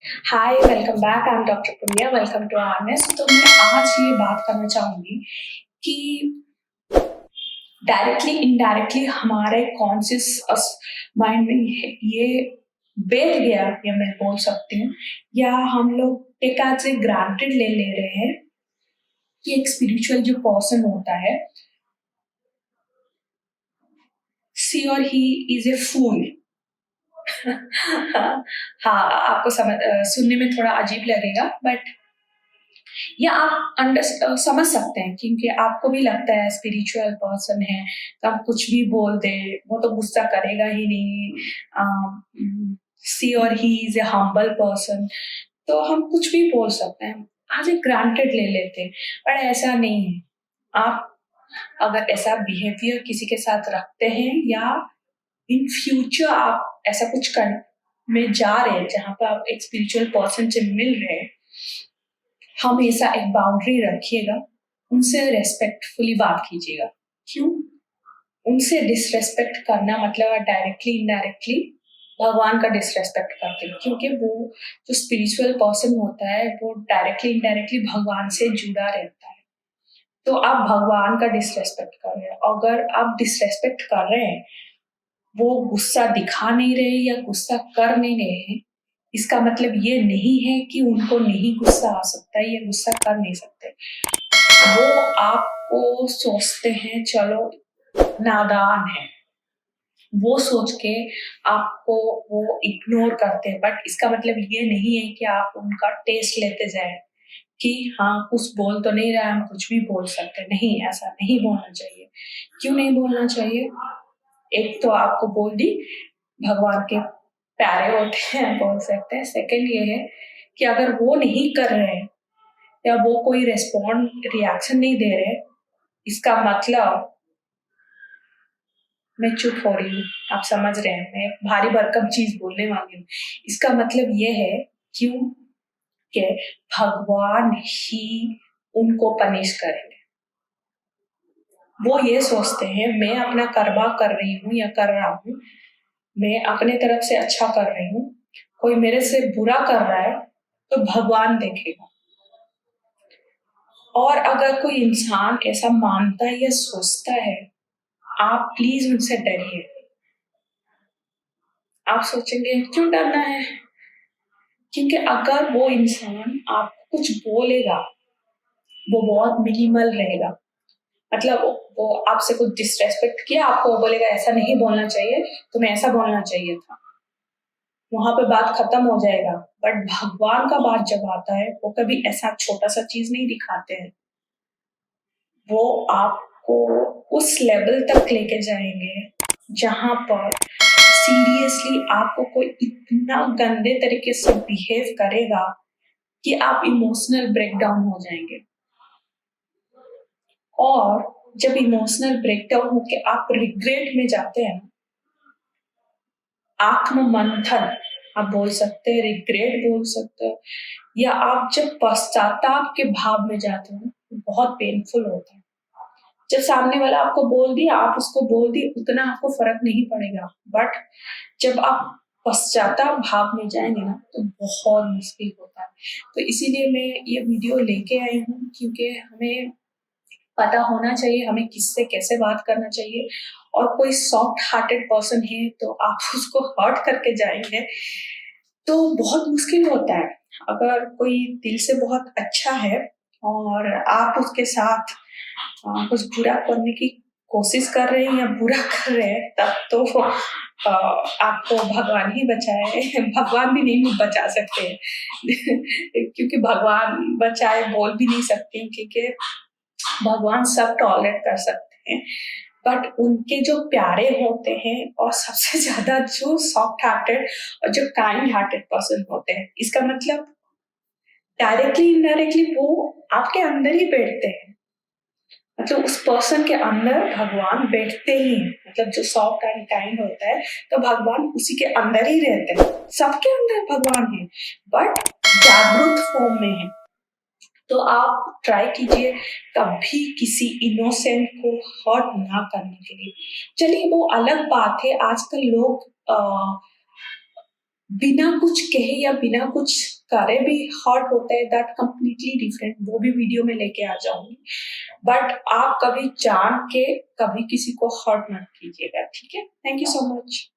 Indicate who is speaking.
Speaker 1: Hi, welcome back. I am doctor Punya. Welcome to awareness. तो मैं आज ये बात करना चाहूँगी कि डायरेक्टली इनडायरेक्टली हमारे कॉन्शियस माइंड में ये बैठ गया, या मैं बोल सकती हूँ, या हम लोग टेक एज ए ग्रांटेड ले ले रहे हैं कि एक स्पिरिचुअल जो पर्सन होता है, सी और ही इज ए फूल। हाँ, आपको सुनने में थोड़ा अजीब लगेगा, बट या आप समझ सकते हैं, क्योंकि आपको भी लगता है स्पिरिचुअल पर्सन है तो आप कुछ भी बोल दे, वो तो गुस्सा करेगा ही नहीं। सी और he is a humble person, तो हम कुछ भी बोल सकते हैं, आज एक ग्रांटेड ले लेते हैं। पर ऐसा नहीं है। आप अगर ऐसा बिहेवियर किसी के साथ रखते हैं, या इन फ्यूचर आप ऐसा कुछ कर में जा रहे हैं जहां पर आप एक स्पिरिचुअल पर्सन से मिल रहे हैं, हमेशा एक बाउंड्री रखिएगा। उनसे रेस्पेक्टफुली बात कीजिएगा। क्यों? उनसे डिसरेस्पेक्ट करना मतलब आप डायरेक्टली इनडायरेक्टली भगवान का डिसरेस्पेक्ट करते हैं, क्योंकि वो जो स्पिरिचुअल पर्सन होता है वो डायरेक्टली इनडायरेक्टली भगवान से जुड़ा रहता है। तो आप भगवान का डिसरेस्पेक्ट कर रहे हैं। अगर आप डिसरेस्पेक्ट कर रहे हैं, वो गुस्सा दिखा नहीं रहे या गुस्सा कर नहीं रहे हैं, इसका मतलब ये नहीं है कि उनको नहीं गुस्सा आ सकता है या गुस्सा कर नहीं सकते। वो आपको सोचते हैं चलो नादान है, वो सोच के आपको वो इग्नोर करते हैं, बट इसका मतलब ये नहीं है कि आप उनका टेस्ट लेते जाए कि हाँ कुछ बोल तो नहीं रहा, हम कुछ भी बोल सकते हैं। नहीं, ऐसा नहीं बोलना चाहिए। क्यों नहीं बोलना चाहिए? एक तो आपको बोल दी, भगवान के प्यारे होते हैं, बोल सकते हैं। सेकंड ये है कि अगर वो नहीं कर रहे हैं या वो कोई रिएक्शन नहीं दे रहे, इसका मतलब मैं चुप हो रही हूँ। आप समझ रहे हैं, मैं एक भारी भरकम चीज बोलने वाली हूँ। इसका मतलब ये है क्यों कि भगवान ही उनको पनिश करेंगे। वो ये सोचते हैं मैं अपना कर्मा कर रही हूँ या कर रहा हूँ, मैं अपने तरफ से अच्छा कर रही हूँ, कोई मेरे से बुरा कर रहा है तो भगवान देखेगा। और अगर कोई इंसान ऐसा मानता है या सोचता है, आप प्लीज उनसे डरिए। आप सोचेंगे क्यों डरना है? क्योंकि अगर वो इंसान आपको कुछ बोलेगा, वो बहुत मिनिमल रहेगा। मतलब वो आपसे कुछ डिसरेस्पेक्ट किया, आपको वो बोलेगा ऐसा नहीं बोलना चाहिए, तुम्हें ऐसा बोलना चाहिए था, वहां पे बात खत्म हो जाएगा। बट भगवान का बात जब आता है, वो कभी ऐसा छोटा सा चीज नहीं दिखाते हैं। वो आपको उस लेवल तक लेके जाएंगे जहां पर सीरियसली आपको कोई इतना गंदे तरीके से बिहेव करेगा कि आप इमोशनल ब्रेकडाउन हो जाएंगे। और जब इमोशनल ब्रेकडाउन होके आप रिग्रेट में जाते हैं, आत्म मंथन आप बोल सकते हैं, रिग्रेट बोल सकते हो, या आप जब पश्चाताप के भाव में जाते हो, बहुत पेनफुल होता है। जब सामने वाला आपको बोल दिया, आप उसको बोल दिए, उतना आपको फर्क नहीं पड़ेगा। बट जब आप पश्चाताप भाव में जाएंगे ना, तो बहुत मुश्किल होता है। तो इसीलिए मैं ये वीडियो लेके आई हूँ, क्योंकि हमें पता होना चाहिए हमें किससे कैसे बात करना चाहिए। और कोई सॉफ्ट हार्टेड पर्सन है तो आप उसको हर्ट करके जाएंगे तो बहुत मुश्किल होता है। अगर कोई दिल से बहुत अच्छा है और आप उसके साथ कुछ बुरा करने की कोशिश कर रहे हैं या बुरा कर रहे हैं, तब तो आपको भगवान ही बचाए। भगवान भी नहीं बचा सकते हैं। क्योंकि भगवान बचाए बोल भी नहीं सकते, क्योंकि भगवान सब टॉलरेट कर सकते हैं। बट उनके जो प्यारे होते हैं, और सबसे ज्यादा जो सॉफ्ट हार्टेड और जो काइंड हार्टेड पर्सन होते हैं, इसका मतलब डायरेक्टली इनडायरेक्टली वो आपके अंदर ही बैठते हैं। मतलब उस पर्सन के अंदर भगवान बैठते ही हैं। मतलब जो सॉफ्ट एंड काइंड होता है, तो भगवान उसी के अंदर ही रहते हैं। सबके अंदर भगवान है, बट जागरूक फॉर्म में है। तो आप ट्राई कीजिए कभी किसी इनोसेंट को हर्ट ना करने के लिए। चलिए वो अलग बात है, आजकल लोग बिना कुछ कहे या बिना कुछ करे भी हर्ट होता है, दैट कंप्लीटली डिफरेंट, वो भी वीडियो में लेके आ जाऊंगी। बट आप कभी जान के कभी किसी को हर्ट मत कीजिएगा, ठीक है? Thank you so much.